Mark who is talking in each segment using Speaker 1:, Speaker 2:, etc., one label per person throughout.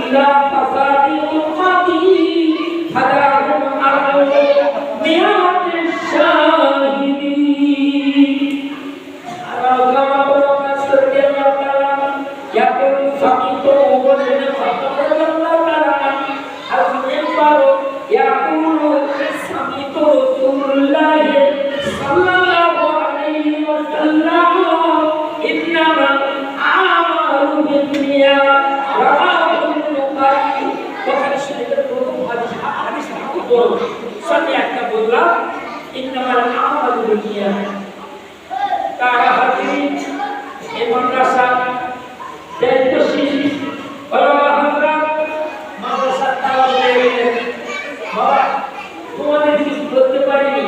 Speaker 1: ইলা ফাসাদি উম্মতি ফাদাহুম আরু মিয়াতিশ শাহিদিন। আল্লাহ প্রকাশ করে আল্লাহ ইয়াকুল সামিতু বলেন ফাতাল্লাহ তাআলা আল-মিনবার ইয়াকুলু সামিতু রাসূলুল্লাহ সাল্লাল্লাহু আলাইহি ওয়াসাল্লাম ইন্নামা আমালু বিন্নিয়াত রাওয়াহুল বুখারী। বুখারী শরীফের প্রথম হাদিস খুব বড়, সাথে একটা বললাম ইন্নামাল আমালু বিন্নিয়াত। তারা হাদিস এই মাদ্রাসা দায়িত্বশীল ওলামা হযরত মাদ্রাসা তাওয়াজ্জুহ বাবা তোমাদের কিছু করতে পারিনি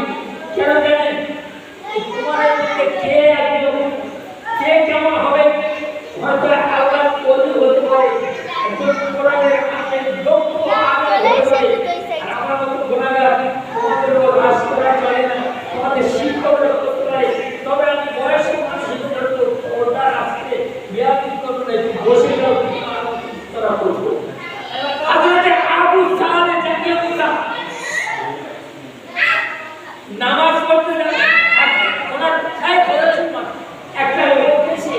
Speaker 1: কেন জানেন? তোমাদের মধ্যে কে একজন কে কেমন হবে হয়তো আল্লাহ ওলি হতে পারে, একজন কোরআনের আলেম দক্ষ আলেম হতে পারে। আর আমার মতো গুনাহগার তোমাদের মতো রাজ করা চলে না, তোমাদের শিক্ষকরা করতে পারে। তবে আমি বয়স্ক মানুষের জন্য ওটা আসতে বিয়াদি করবো না, একটু বসে যাও তারা করবো। হযরত আবু সালে জাকিয়া মুসা নামাজ পড়তে যান, ওনার ছাই করেছেন না একটা লোক এসে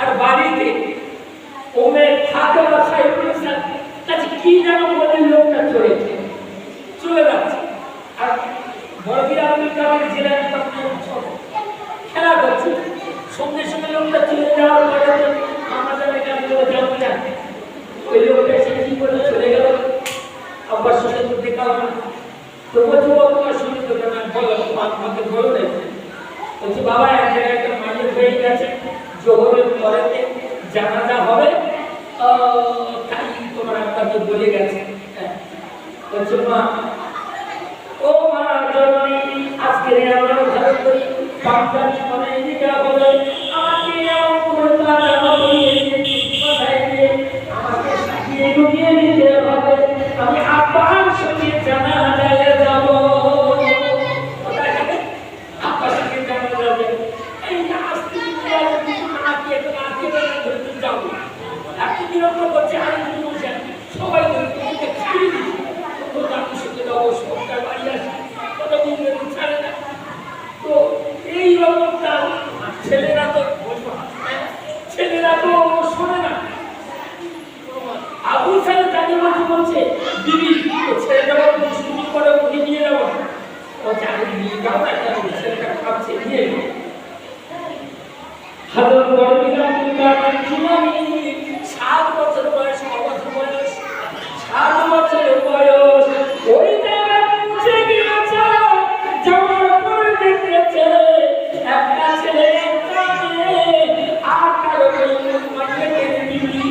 Speaker 1: আর বাড়িতে ওমে থাকে বা সাইফুল ইসলাম কাছে কি যেন বলে লোকটা চলে যাচ্ছে। আর বড়বীর আব্দুল কাদের জিলানী খেলা করছে, সঙ্গে সঙ্গে লোকটা চলে যাওয়ার পরে আমরা যারা এখানে যাবো না, ওই লোকটা এসে কি করে চলে গেল, আব্বার সঙ্গে তো দেখা হলো। তো বলছে তোমার সঙ্গে তো কেন বলো, আমাকে বলো না। বলছে বাবা এক জায়গায় একটা মাইক হয়ে গেছে, জোহরের পরেতে জানাজা হবে, তাই তোমার আব্বাকে বলে গেছে। বলছে মা, ও মা জননী, আজকে আমরা ঘরে করি পাঁচটার সময় এদিকে হবে, আমাকে এমন করে তারা আমাকে সাজিয়ে গুটিয়ে নিতে হবে, আমি আব্বার সঙ্গে জানাজায় যাব। আব্বার সঙ্গে জানাজা যাবে, এই না আসতে যাবো আপনি বিরক্ত করছে। আমি সবাই খাইয়ে দিচ্ছি, আমি সঙ্গে যাবো, সবটা বাড়ি আসি, কথা বুঝবে ছাড়ে না। তো এই রকমটা ছেলেরা তো শোনে না। আবু সাহেব তাকে বলছে দিদি ছেলেটা দুষ্টুমি করে ওকে নিয়ে যাবো, আমি নিয়ে যাবো একটা ছেলেটা খাচ্ছে নিয়ে যাবো। হযরত বড়বীর আব্দুল কাদের জিলানী 7 বছর বয়স, 9 বছর বয়স, 7 বছরের বয়স, ওই জায়গায় পৌঁছে গিয়েছে। যাওয়ার পরে দেখেছে একটা ছেলে একটা মেয়ে আর কারো মাইকে টেনে দিবি,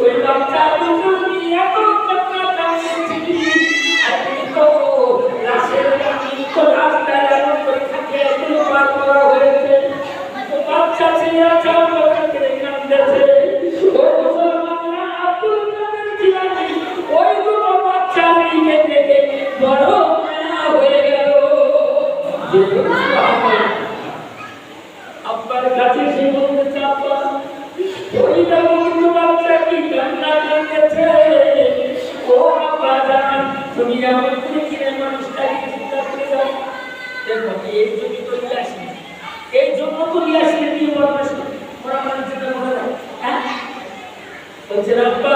Speaker 1: ওই বাচ্চা দুটো নিয়ে এত কথা টানিয়েছিলি, আপনি তো রাস্তায় এমন করে থাকে এগুলো পার করা হয়েছে। বাচ্চা ছেলে আছে কান্দেছে, ওই মুসলমানরা আব্দুল কাদের জিলানী ওই দুটো বাচ্চা নিয়ে দেখে বড় মায়া হয়ে গেল। আব্বার কাছে সে বলতে চাপা, ওই দুটো বাচ্চা কি কান্না করেছে, ও আব্বা জান তুমি আমার কিনে মানুষটাকে চিন্তা করে যাও। দেখো এই জমি তো নিয়ে আসি, এই জন্য তো নিয়ে আসলে দিয়ে বলবে ওরা মানে যেটা মনে হয়। হ্যাঁ বলছে আব্বা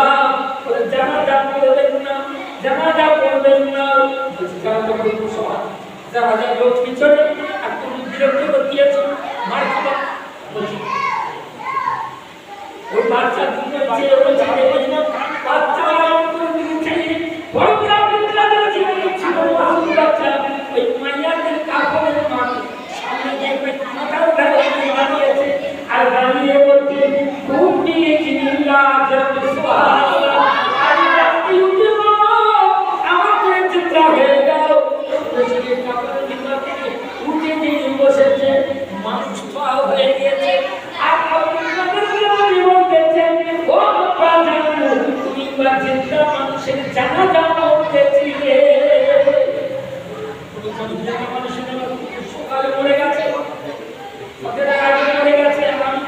Speaker 1: জানাজা করবেন না, জানাজা করবেন না। বলছে জানাজা করবো সবাই, জানাজা লোক পিছনে আর তুমি বিরক্ত করতেছ মার খাবা। বলছি ওই বাচ্চা দুটো চেয়ে বলছে বাচ্চা ওই মাইয়াদের কাপড়ের মাটি সামনে দেখবে মাথার ধারে দাঁড়িয়েছে আর দাঁড়িয়ে বলছে খুব নিয়ে চিনিল্লা জন্য সুবহানাল্লাহ। আমি রাত্রি উঠে আমাকে চিন্তা হয়ে গেল, কাপড়ের ভিতর থেকে উঠে দিয়ে বসেছে, মানুষ হয়ে গিয়েছে। আর বলতেছে ও তুমি চিন্তা মানুষের জানাজা পড়তেছিলে, সকালে মরে গেছে, মরে গেছে, আমি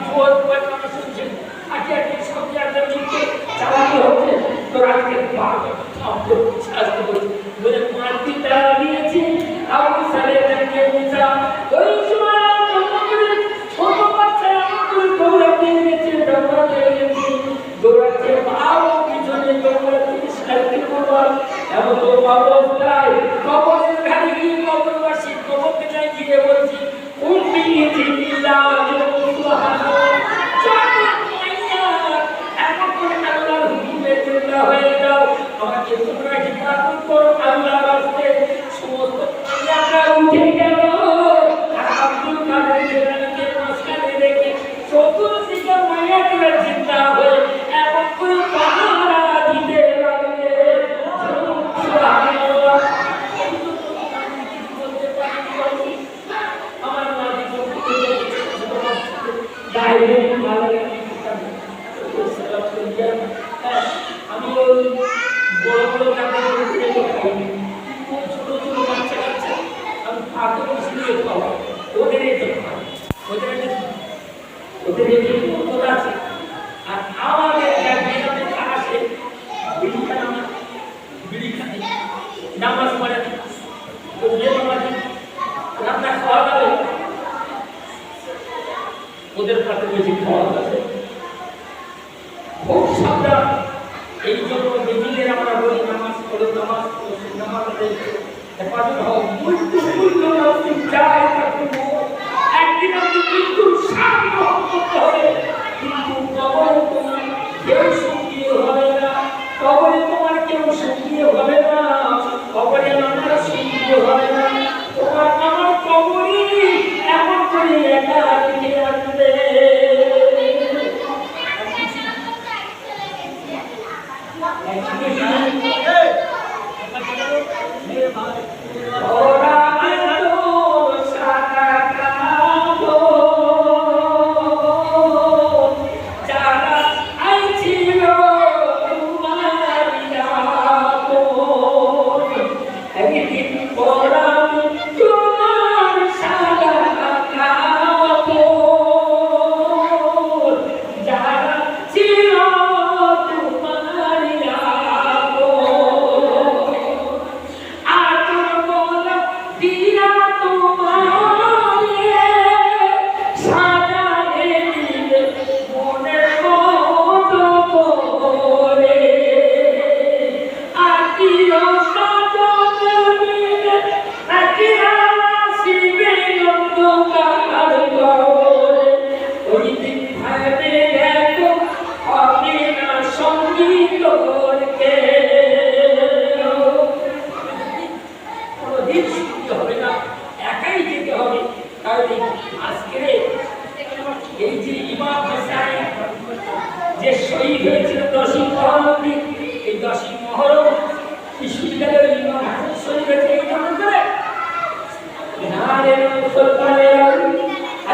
Speaker 1: গায়ে ভালো আমি ওই বড় বড় কাপড় খাইনি, ছোট ছোট বাচ্চা কাচ্চা আমি ফাঁকে বসিয়ে খাওয়া, ওদের ওদের ওদের আছে। আর আমাদের গ্রামে আসে বিড়ি খাই নামাজ পড়ে তো রান্না খাওয়া যাবে, ওদের পাতে বেশি খাওয়া যাবে। খুব সাবধান। এই জন্য বেদিনের আমরা বলি নামাজ পড়ো, নামাজ হেফাজত হও। একদিন আপনি মৃত্যুর সামনে করতে হবে, কিন্তু কবরে তোমার কেউ সঙ্গীয় হবে না, কবরে তোমার কেউ সঙ্গীয় হবে না, কবরে আমার সঙ্গীয় হবে না। তোমার আমার কবরে এমন করে একা দিকে রাখবে। যে শহীদ হয়েছিল 10ই মহরম, এই 10ই মহরম বিশ্ববিদ্যালয়ের ইমাম হাসান শহীদ হয়েছে এই জন্য করে নারে মুসলমানের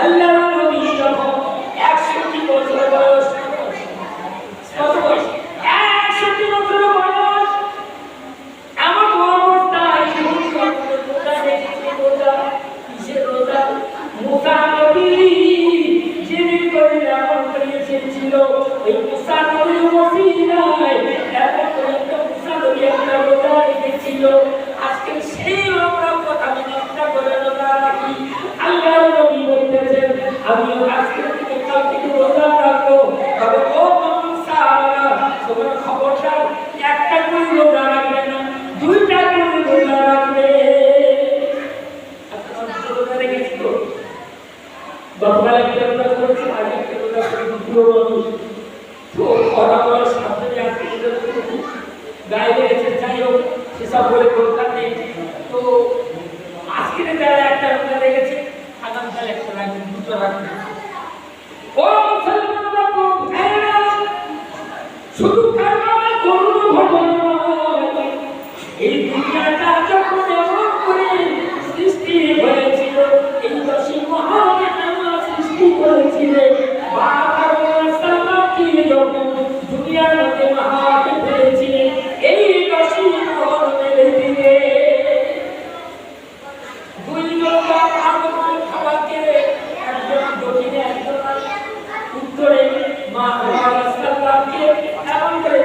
Speaker 1: আল্লাহ নবী যখন 61 বছর বয়স, কত বয়স? 61 বছর বয়স। আমার অবস্থায় রোজা দেখেছি, রোজা কিসের রোজা? মুসা নবী যিনি করে আমল করিয়েছিল, ওই মুসা নবীর ওসিলায় এমন করে মুসা নবী আমরা রোজা রেখেছিল। আজকে সেই আমরা কথা চিন্তা করে রোজা রাখি। আল্লাহর নবী বলতেছেন আমিও আজকে থেকে কাল থেকে রোজা রাখবো। তবে ও মুসা, তোমার খবরদার একটা করে রোজা রাখবে না, 2টা করে রোজা রাখবে। রোজা রেখেছি তো গতকালে রোজা করেছি, আগে রোজা করেছি পুরো মানুষ তো খরা বড় সাবধানে আজকে রোজা করেছি, গায়ে লেগেছে, যাই হোক সেসব বলে দরকার নেই। তো আজকে যারা একটা রোজা রেখেছে, আগামীকাল একটা রাখবে, 2টো রাখবে। ও মুসলমানরা ভাইরা, শুধু কারবালায় করুণ ঘটনা, এই দুনিয়াটা যখন এমন করে সৃষ্টি হয়েছিল, এই 10ই মহরমে আল্লাহ সৃষ্টি করেছিলেন। বাবা সাল্লাল্লাহু যখন দুনিয়ার মধ্যে মাহাকে ফেলেছিলেন, এই 10ই মহরমের দিনে 2 জন আগমন খাওয়াকে, একজন দক্ষিণে একজন উত্তরে মা সাল্লাল্লাহু এমন করে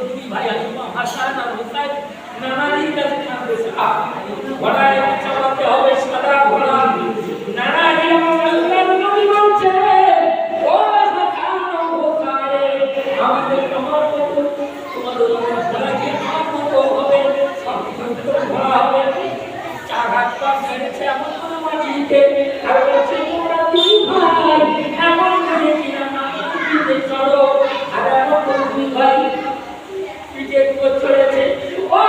Speaker 1: দুই ভাই হাসান আর হোসাইন নানাজির কাছে থাকতেছে ঘোড়ায় চালাতে হবে সাদা ঘোড়া নানাজি আমার নবী বলছে ও হাসান ও হোসাইন আমাদের তোমার মতো তোমাদের ঘোড়াকে আমার মতো হবে সব কিছু ঘোড়া হবে চার হাত পা ছেড়েছে এমন কোনো মাটিতে আর বলছে তোমরা দুই ভাই এমন করে কিনা নামাজিতে চলো আর এমন করে দুই ভাই পিঠের উপর চড়েছে ও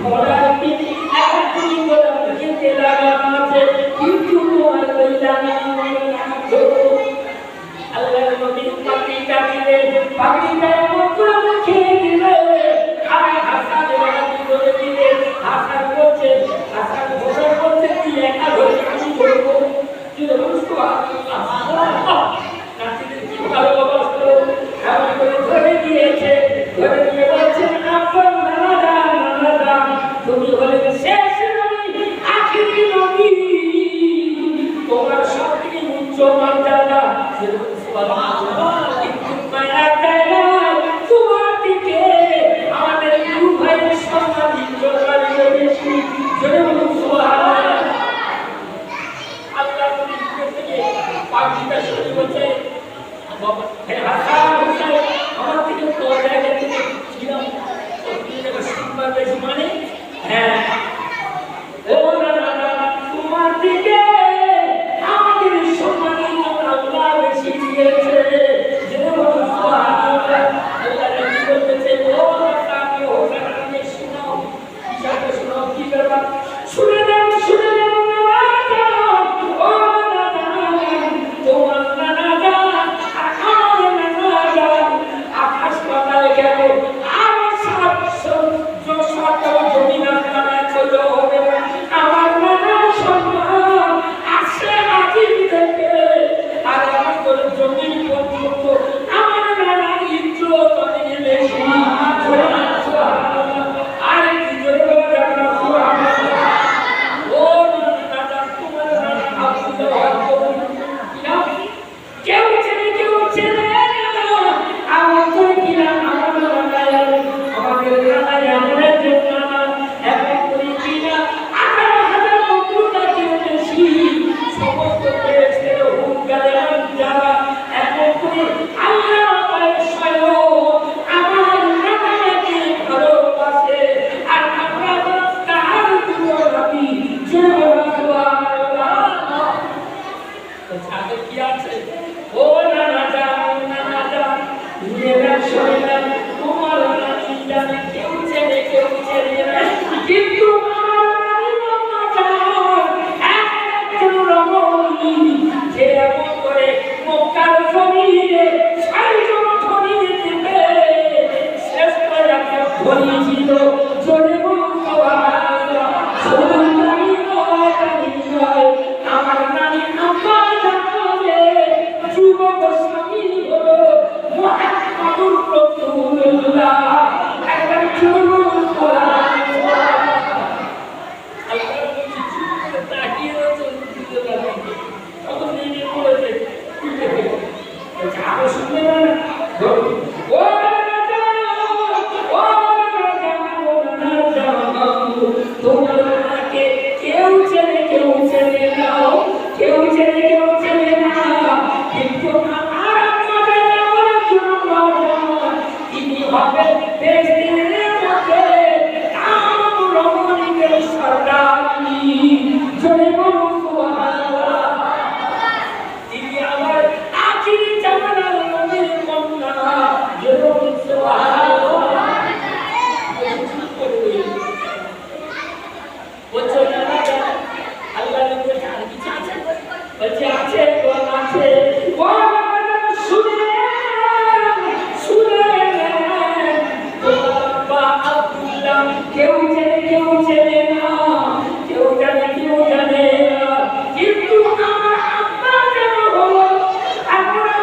Speaker 1: ঘোড়ার পিঠে এখনই ঘোড়া খেতে লাগানো আছে কিন্তু তোমার কল্যাণে আল্লাহ নবী পাখিটা দিলে পাখিটা এমন করে খেয়ে দিলে আর হাসান রাজি করে দিলে হাসান করছে হাসান ঘোষণা করছে কি একা ধরে আমি করবো যদি বুঝতে নাচিদের কি ভালো অবস্থা এমন করে ধরে দিয়েছে ধরে দিয়ে বলছে আপনার নানা তুমি হলে শেষ নবী আখিরি নবী তোমার সব থেকে উচ্চ মর্যাদা কিন্তু মায়া চায় না তোমার দিকে আমাদের দু ভাইয়ের সম্মান ইজ্জত বেশি জোরে বলুন সুবহানাল্লাহ আল্লাহ নবী থেকে পাখিটা শুনে বলছে হে হাসান হোসেন আমার থেকে তো জায়গা থেকে ছিলাম সম্মান বেশি মানে হ্যাঁ ও না তোমার দিকে আমাদের সম্মান আল্লাহ বেশি দিয়েছে যে বলুন সুবহানাল্লাহ আল্লাহ নবী বলতেছে ও হাসান হোসেন তুমি শোনাও কিসে শোনাও কি করবা শুনে নাও ও তোমার নানা আকাশ পাতাল গেল আর জমি না হবে আমার নানা সম্মান আসে আজিব থেকে আর আমার করে জমির পর্যন্ত আমার নানার ইজ্জত অনেক বেশি আর কি জোরে বলা যাবে না ও নানা তোমার নানা আব্দুল্লাহ কেউ ছেড়ে আমার তো কিনা আমাদের নানা আমাদের জন্য এখন করি কিনা 18,000 বন্ধুটা কেউ বেশি সমস্ত পেয়েছে হুক গেলে যারা এখন করি আল্লাহ স্বয়ং আমার নানাকে ভালোবাসে আর আমরা তার দুটো ভাবি ছাদে কি আছে ও নানা যান নিজেরা শরীর তোমার নানি জানে কেউ ছেড়ে না কিন্তু আমার একজন রমণী যে এমন করে মক্কার জমিনে 6 জন ধনী দিতে শেষ করে একটা ধনী ছিল জোরে বলুন সুবহানাল্লাহ আমার নানি আম্মা জানে যুবক স্বামী হলো মুহাম্মদুর রাসূলুল্লাহ একবার চলুন সুবহানাল্লাহ আল্লাহ কিছু তাকিয়ে চলতে লাগে তখন নিজে বলেছে যাও শুনে না ও তোমাকে কেউ ছেড়ে নাও কেউ ছেড়ে না কিন্তু আমার আপনাদের তিনি হবে বেশদিনের মধ্যে কাম রমণীদের সর্দারি জয় বলুন সুবহানাল্লাহ তিনি আমার আখিরি জামানার নবীর কন্যা জয় বলুন সুবহানাল্লাহ বলছো না আল্লাহ নবী আর কিছু আছে বলছে আছে কোন আছে ও শুনে বাবা আব্দুল্লাহ কেউ ছেড়ে না কেউ জানে না কিন্তু আমার আব্বা যেন হলো আমরা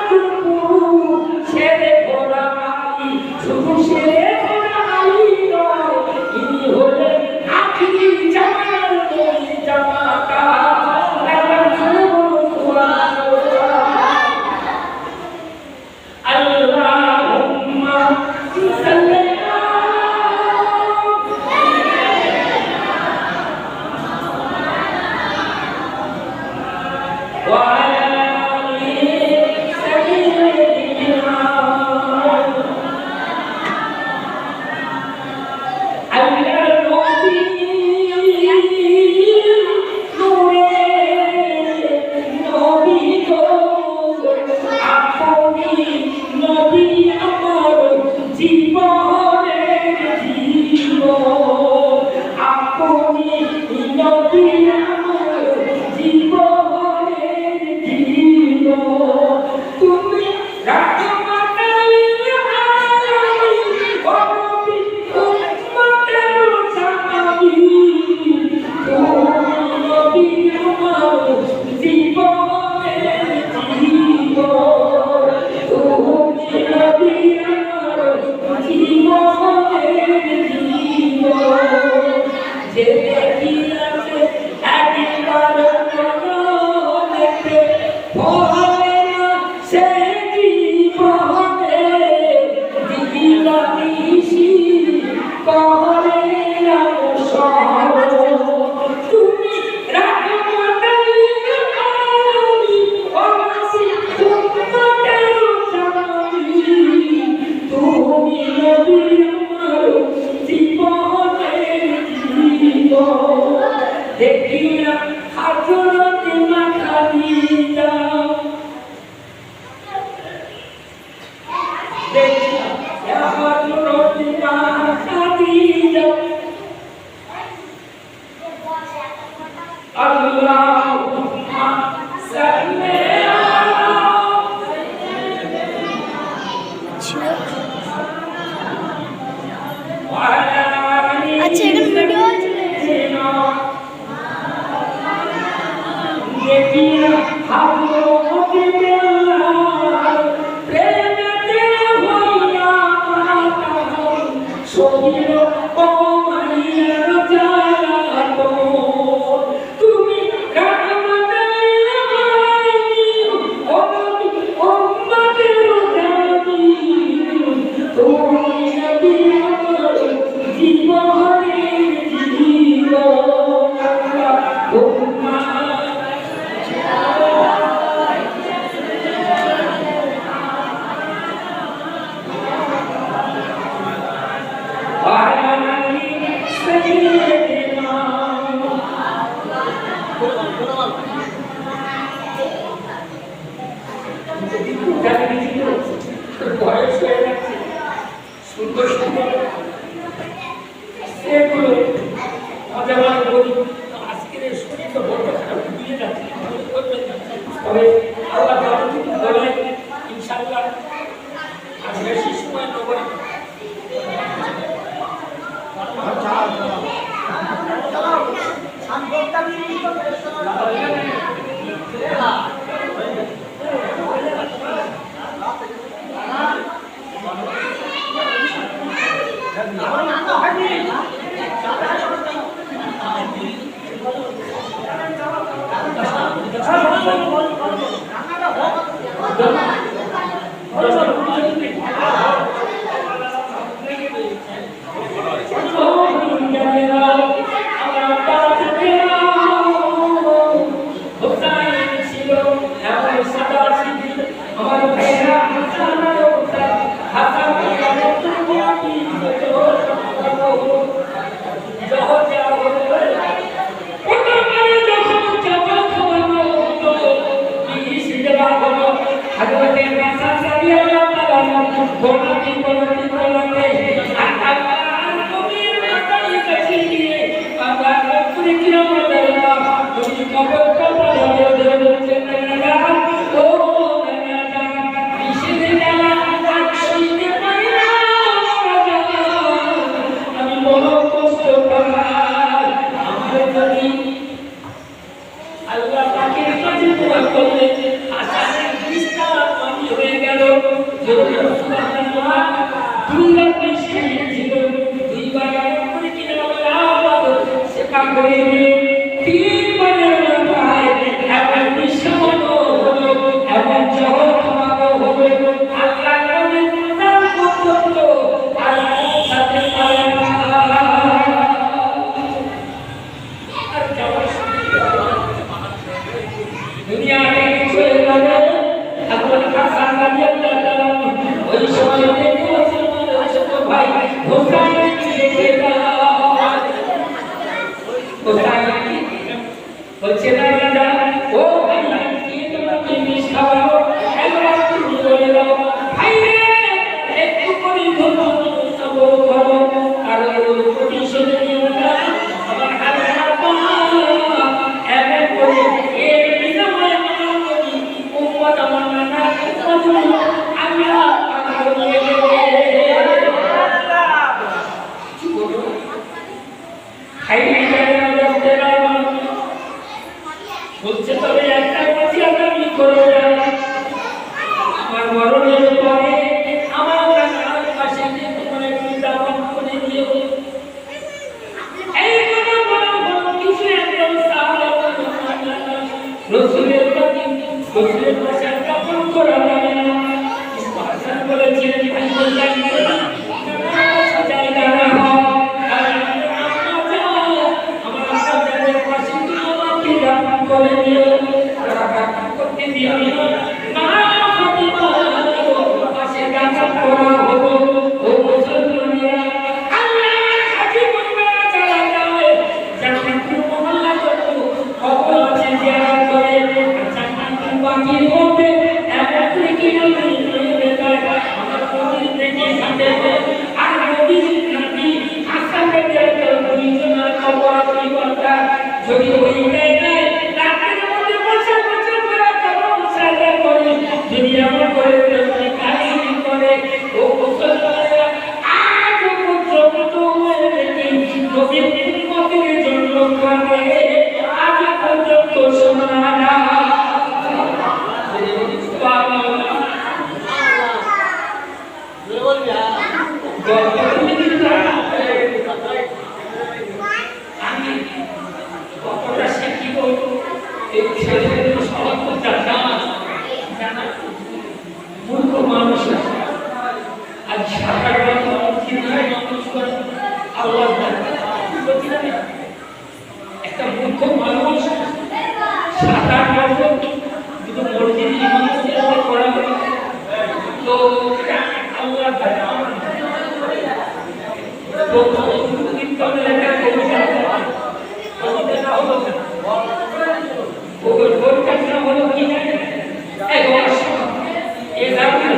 Speaker 1: ছেড়ে ঘোড়া আলী শুধু ছেড়ে ঘোড়া আলী নয় ইনি হলেন আখিরি জামানার নবী জামাতা একবার শুনে বলুন সুবহানাল্লাহ বয়স হয়ে যাচ্ছে, সুন্দর সুন্দর সেগুলো অজানা বলি। আজকের শরীর তো বড় খারাপ বুঝে যাচ্ছে, তবে আল্লাহ যতটুকু বলে ইনশাআল্লাহ আর বেশি সময় নেব না।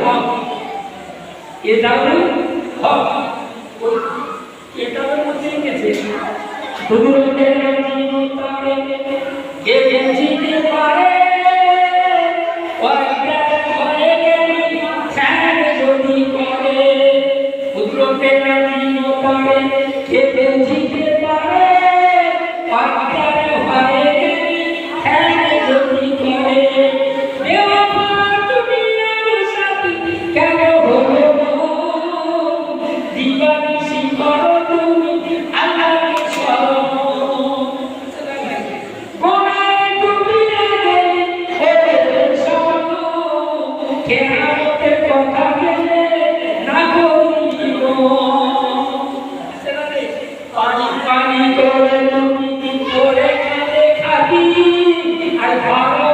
Speaker 1: হক এটা হলো হক এটার মধ্যে গেছে দুর্গের জীবনে কে জিতে পারে যদি করে দুর্গের জীবনে কে জিতে পারে যদি করে কেন হলো দিবানিশি করো তুমি আল্লাহকে স্মরণ কোনায় তুমি কেয়ামতের কথা গেলে না করিব পানি পানি করে তুমি করে খেলে খাবি আর ভালো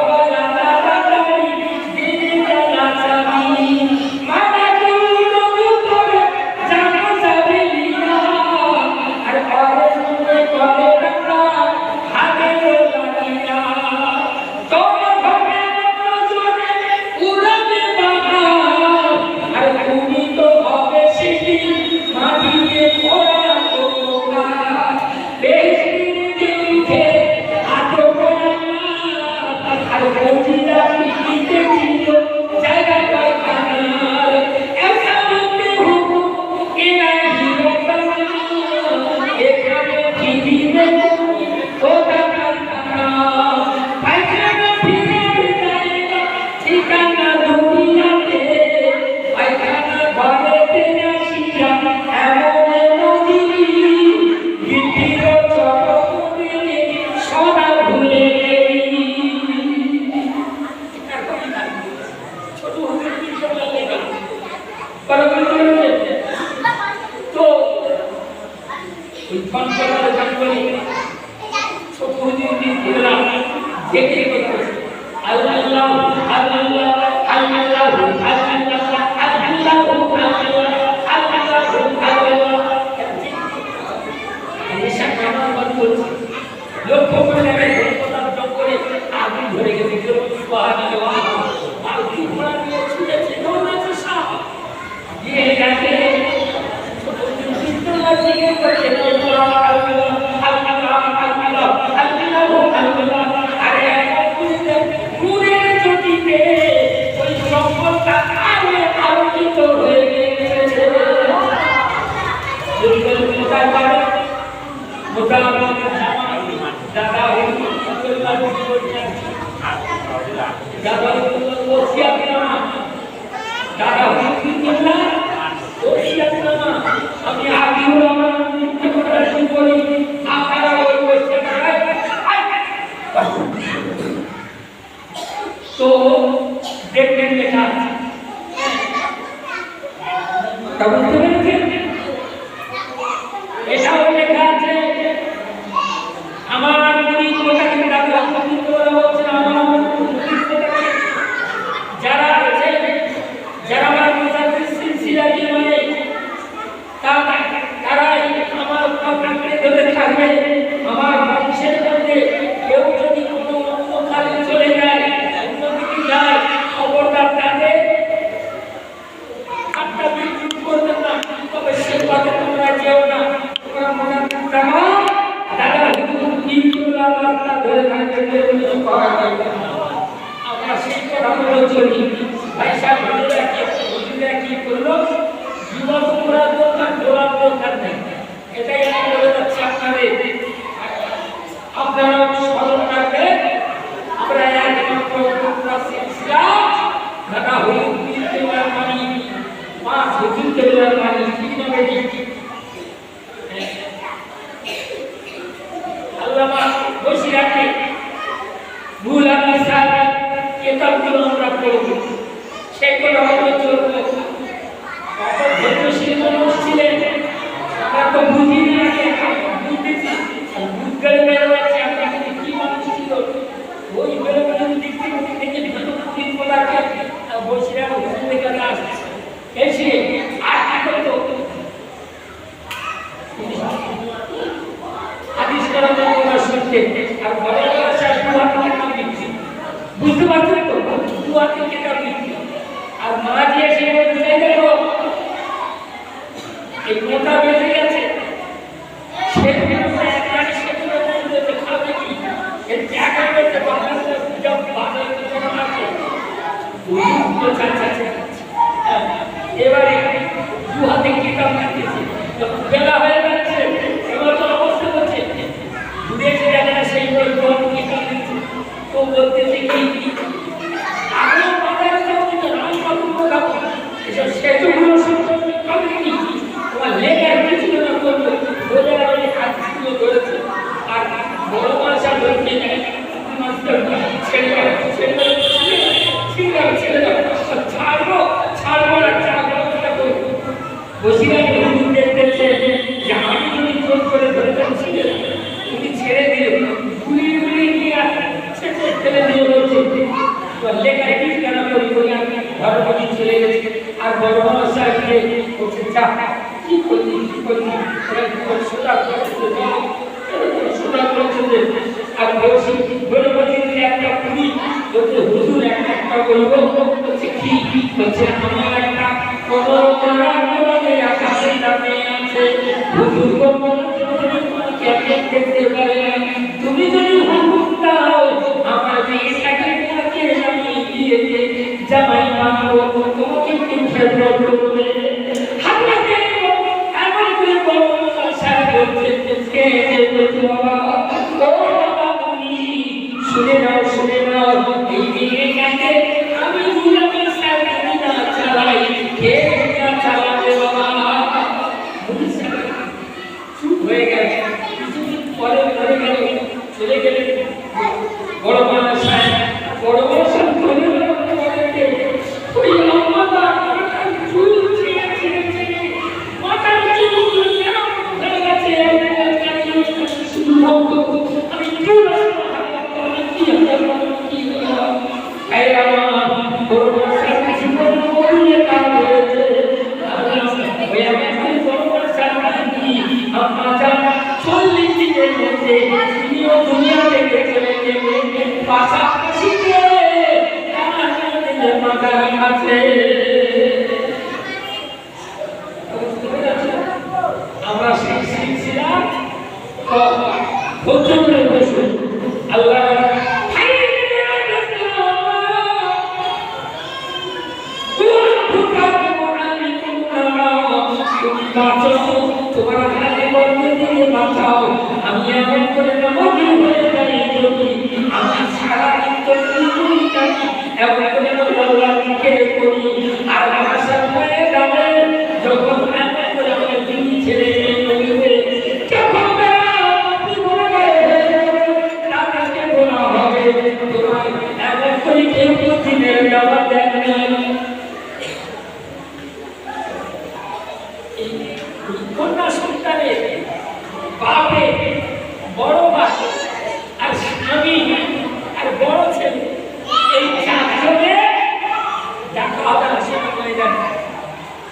Speaker 2: বুঝতে পারছেন তো?
Speaker 1: আর মা যে এসে বলতে চাই দেখো এই মোটা বেঁচে গেছে এবারে দু হাতে কিতাব রাখতেছি বেলা হয়ে যাচ্ছে এবার তো অবস্থা হচ্ছে ঘুরে এসে দেখে না সেই বই দু হাতে কিতাব দিচ্ছে তো বলতেছে কি আরো মাথায় আমি কতগুলো খাবো এসব সেতুগুলো তোমার লেখার কিছু না করবে বলে আমি হাতগুলো ধরেছে আর বড় মানুষের ধরতে ছাড়বো না বসিরানি হুজুর দেখতেছে যে আমি যদি জোর করে ধরতাম ছিলেন তুমি ছেড়ে দিয়ে গুলিয়ে গুলিয়ে নিয়ে ফেলে দিয়ে বলছে লেখায় কি কেন করি বলে আমি ঘরের মধ্যে চলে গেছি আর বড় মানুষ সাহেবকে বলছে যা কি করলি সোজা করেছে আর বলছি বলে বলছি একটা পুরি বলছে হুজুর একটা বলবো বলছে কি বলছে আমার একটা তুমি যদি হুকুম দাও আমার মেয়েটাকে জামাই বানাবো তোমাকে করবে এমন করে শুনে নাও এই মেয়েটাকে আমি চালাই কে চালাবে বাবা চুপ হয়ে গেছে কিছুদিন পরে ধরে গেল চলে গেলেন বড় মানুষ বড় মানুষ ওই আম্মা চুল ছিঁড়ে মাথার চুল কেন ধরে গেছে আমি চুল আমরা শিখছিলাম আল্লাহ আমি এমন করে নামাজি হয়ে যাই আমি সারা এমন করে আল্লাহ লিখে করি আর আমার সামনে যাবে যখন এমন করে আমাকে দিদি ছেড়ে এমন করে কেউ দিনের জবাব দেন কন্যা সন্তানের বাপে বড় ভাই আর স্বামী আর বড় ছেলে এই চারজনে দেখা হবে আসে ময়দান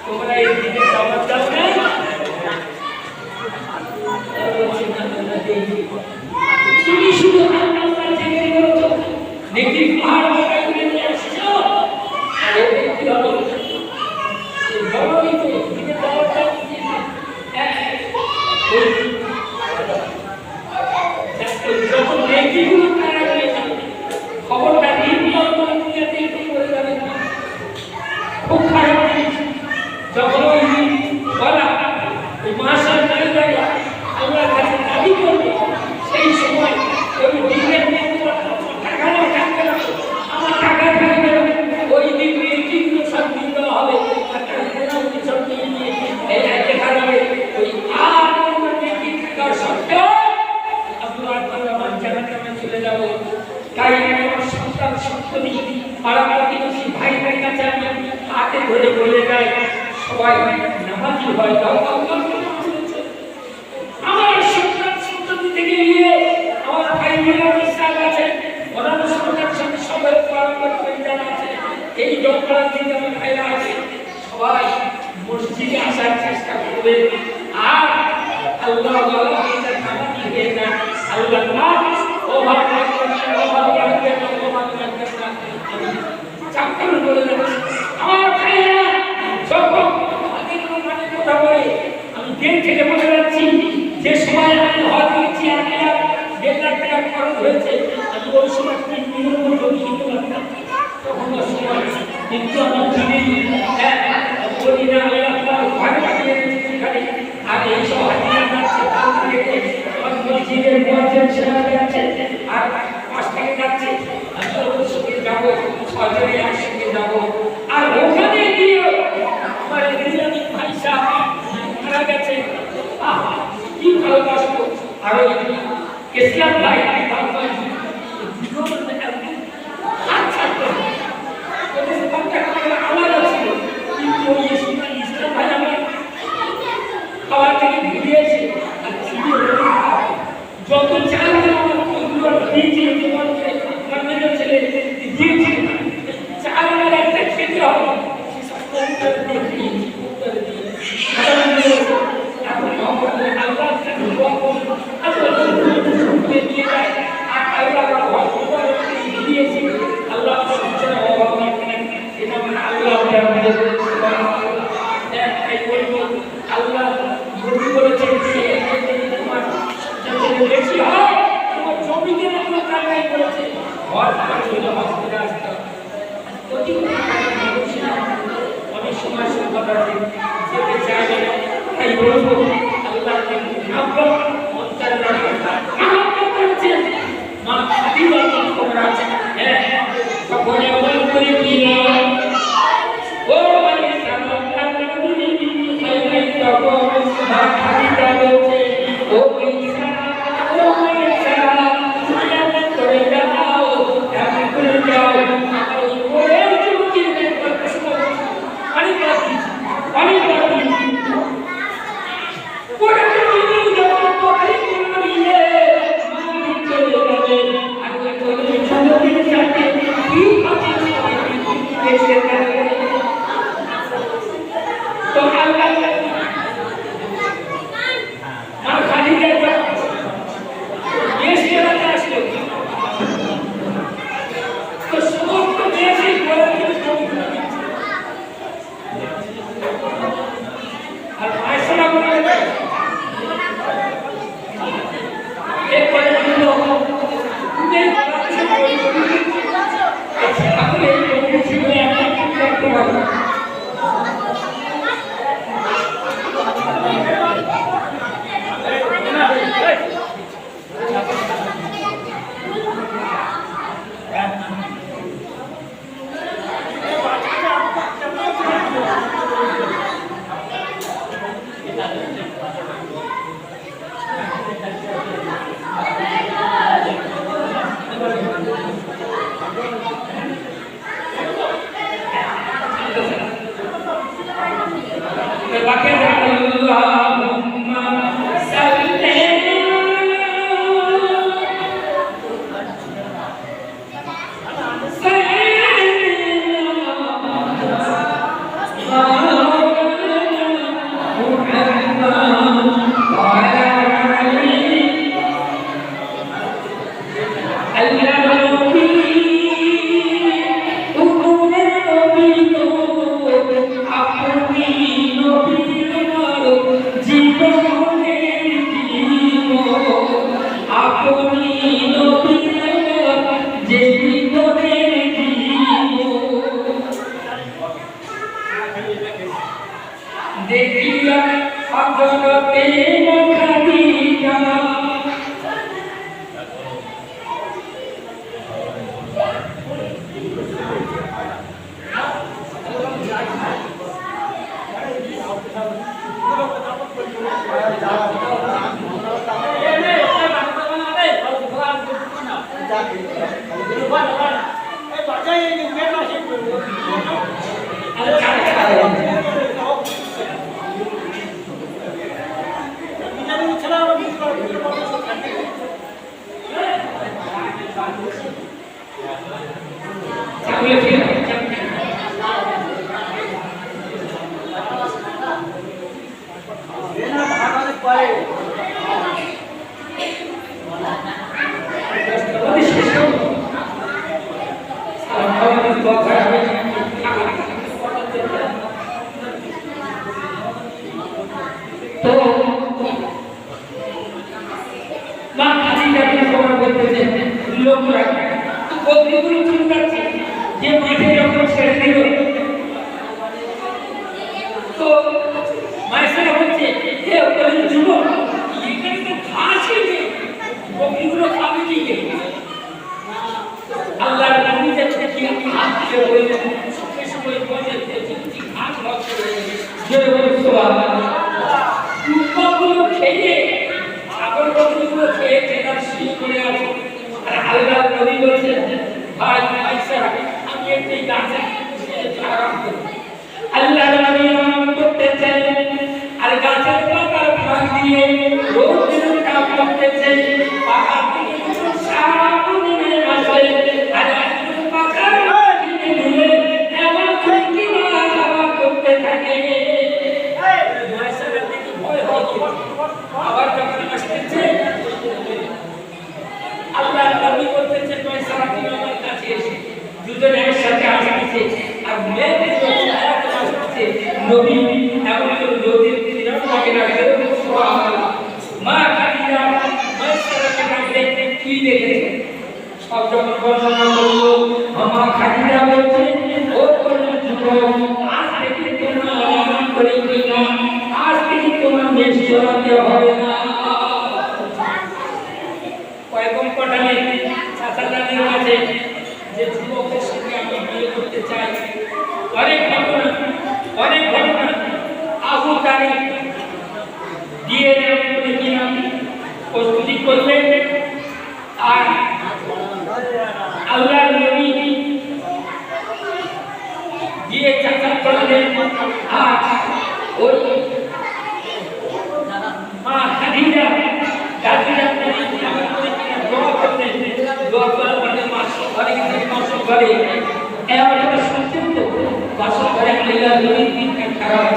Speaker 1: তোমরা এই দিকে জবাব দাও নাই তুমি শুধু আল্লাহ থেকে বলছো দেখি পাহাড় বাগায় করে নিয়ে আসছো আর এই কি হলো বড়ই তো দিকে জবাব দাও যখন ব্যক্তিগুলো তারা হয়েছে খবরটা খুব খারাপ যখন বলা ওই মাসার আমরা কাছে দাবি করবো সেই সময় ওই দিনের আমার টাকা থাকবে ওই দিকগুলো সব দিয়ে দেওয়া হবে সব দিয়ে নিয়ে দেখা যাবে ওই আর সত্ত্বেও আমার জানাতে চলে যাবো তাই আমার সন্তান সন্ততি পাড়াপাড়ি ভাই ভাই কাছে আমি হাতে ধরে বলে যায় সবাই নামাজি হয় আমার সন্তান সন্ততি থেকে নিয়ে আমার ভাই বোনেরা বিশ্বাস আছে অন্যান্য সন্তান সঙ্গে সবাই পাড়াপাড়ি পরিচালনা আছে এই দরকার থেকে আমার ভাইরা আছে সবাই মসজিদে আসার চেষ্টা করবে আর আল্লাহ নামাজি হয়ে না আল্লাহ চাকরি বলে আমার কিন্তু আমি চিনি বলি না আল্লাহ ঘরে পাঠিয়ে সেখানে আর এই সব হাজিরা যাচ্ছে তার থেকে মসজিদের মুয়াজ্জিন সাহেব যাচ্ছে আর পাশ থেকে যাচ্ছে আমি ওর সঙ্গে যাবো সজরে একসঙ্গে যাবো আর ওখানে গিয়ে আমার ইসলামিক ভাই সাহেব মারা গেছে কি ভালোবাসতো আর ওই ইসলাম ভাই আচ্ছা আমার ছিল কিন্তু ইসলাম ভাই আমার খাওয়া থেকে ঘুরিয়েছে যত চাল দিয়েছি আমার ছেলে দিয়েছি চাল আমার একটা খেতে হবে অনেক সময় যেতে চাই তাই বলবো আল্লাহ মা খাদিজা তোমরা সকলে বল করে দিয়ে ও মানে সালাম নবী খাইলে তবু মা খাদিজা বলছে ও ঈসা ও ঈসা সালাম করে দাও এমন করে যাও ওই ওরে চুকি রে প্রশ্ন অনেক বাকি অনেক বাকি ওরে চুকি দাও তো আই করে মানি চলে যাবে আর ওই চলে চলে যাবে কি আছে এসে তো আল্লাহ আর খালি যাবে এসে আসলো তো সমস্ত দেশে বলে আর আয়সা বলে এক করে দিল তুমি আপনি এই জীবনে একটা করতে পারবেন দেখিয়া অজরতে খাদিজা দুজনে একসাথে আসতেছে আর মেয়েদের ছায়াতে আসতেছে নবী এমন করে নদীর তীরটাকে রাখবে মা খাদিজা মায়ের রাখবে কি দেখেছে সব যখন বর্ণনা করলো মা খাদিজা বলছে ও আজ থেকে তোমার অভিমান করে কিনা আজ থেকে তোমার মেষ চড়াতে হবে না কয়েকজন পটালে চাচাদের কাছে যে যুবকের সঙ্গে আমি বিয়ে করতে চাই অনেক ঘটনা আবু তারিখ দিয়ে করে কিনা প্রস্তুতি করলেন আর আল্লাহ নবী দিয়ে চাচা করলেন আর ওই মা খাদিজা গাজিরা দোয়া করলেন দোয়া করার পরে অনেক মাস করে এমন শুনছেন তো মাস করে আল্লাহ নবী দিন খারাপ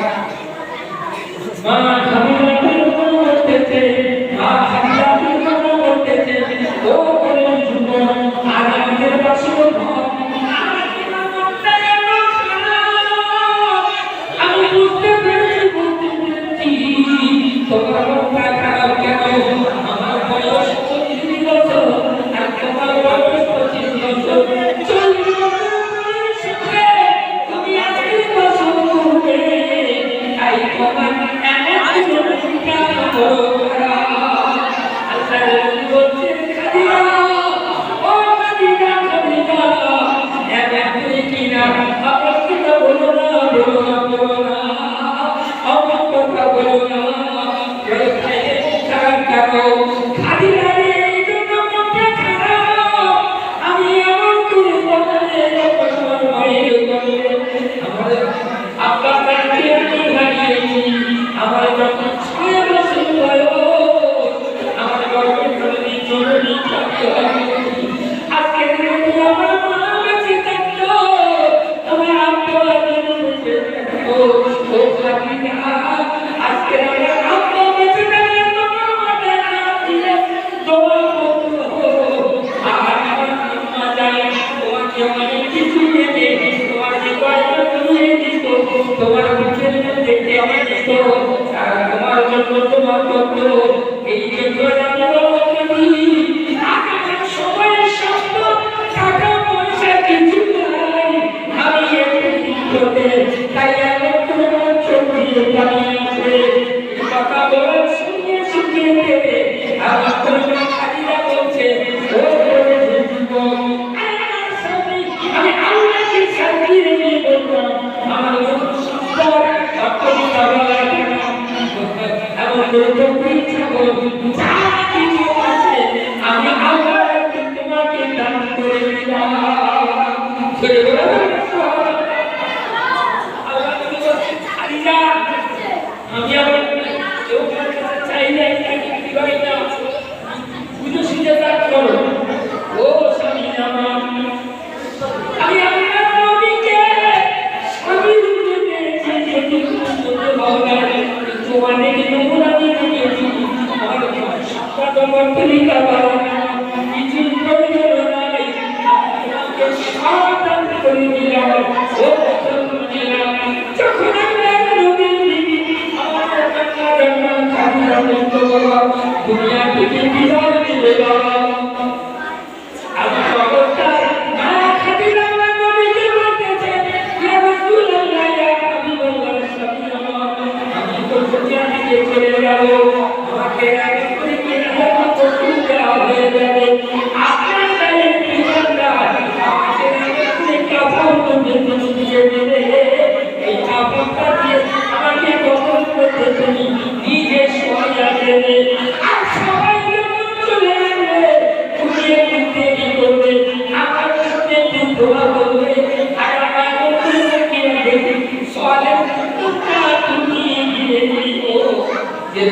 Speaker 1: মা খাদিজা করতেছে মা খাদিজা করতেছে ও কোন যুবক আর আমাদের পাশে আমি বুঝতে পেরেছি তোমার মনটা খারাপ কেন আমার বয়স 25 বছর আর তোমার বয়স 25 বছর তুমি আজকে বছর তাই তোমার এমন চিন্তা করো তোমার মুখের মধ্যে তোমার জন্য তোমার কত এই জন্য সময়ের স্বাস্থ্য টাকা পয়সা কিছু নাই আমি তাই এমন তোমার ছবি আছে কথা বলার শুনিয়ে শুনিয়ে দেবে আমার তোমার খালিরা বলছে আমি আল্লাহকে শান্তি রেখে বললাম আমার আমি আল্লাহ তোমাকে দান করে দিলাম আমি আবার কেউ চাই না বুঝে সুঝে দান করো ও স্বামী আমার আমি আল্লাহ নবীকে স্বামী রূপে পেয়েছি অনেক নমুনা দিয়েছি আমার তোমার তরিকা বানানো কিছু প্রয়োজন নাই তোমাকে সাবধান করে দিলাম ও দিলাম যখন আমরা নবী আমার কান্না খাদিজা বলতো দুনিয়া থেকে বিদায় দিলে বাবা আমি খবরদার মা খাদিজা নবীকে বলতেছে ইয়া রাসূলুল্লাহ ইয়া হাবিবাল্লাহ আমি তো দুনিয়া থেকে চলে যাব আমাকে আগে করে কি হবে তো হয়ে যাবে আপনার গায়ে পিছনটা আমাকে আগে করে কাপড় দিয়ে দিলে এই কাপড়টা দিয়ে আমাকে কখন করতে তুমি নিজে সরিয়ে দেবে আর সবাই যখন চলে যাবে ঘুরিয়ে ঘুরতে কি করবে আমার সাথে দোয়া করবে আর আমার কি দেখি সলে তুমি গিয়ে দিও যে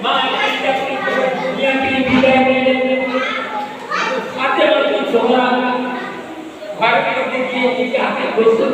Speaker 1: মা এটা কি দুনিয়া থেকে বিদায় নিয়ে হাতে সোনা ঘর থেকে গিয়ে হাতে বসে